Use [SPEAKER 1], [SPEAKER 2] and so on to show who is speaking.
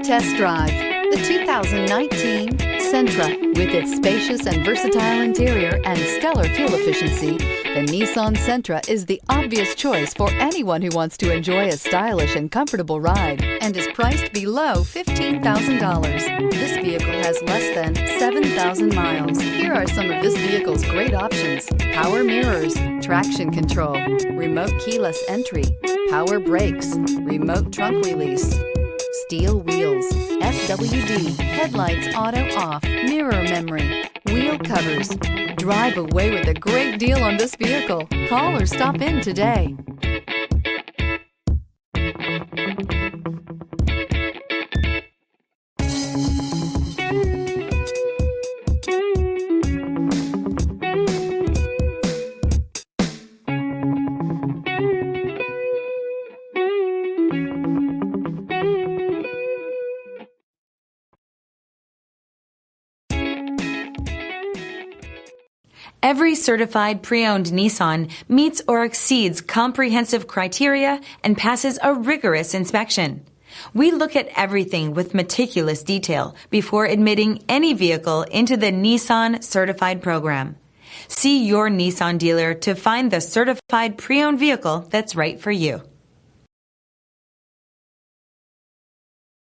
[SPEAKER 1] test drive the 2019 Sentra. With its spacious and versatile interior and stellar fuel efficiency, the Nissan Sentra is the obvious choice for anyone who wants to enjoy a stylish and comfortable ride and is priced below $15,000. This vehicle has less than 7,000 miles. Here are some of this vehicle's great options: power mirrors, traction control, remote keyless entry, power brakes, remote trunk release, steel wheels, FWD, headlights auto off, mirror memory, wheel covers. Drive away with a great deal on this vehicle. Call or stop in today.
[SPEAKER 2] Every certified pre-owned Nissan meets or exceeds comprehensive criteria and passes a rigorous inspection. We look at everything with meticulous detail before admitting any vehicle into the Nissan Certified program. See your Nissan dealer to find the certified pre-owned vehicle that's right for you.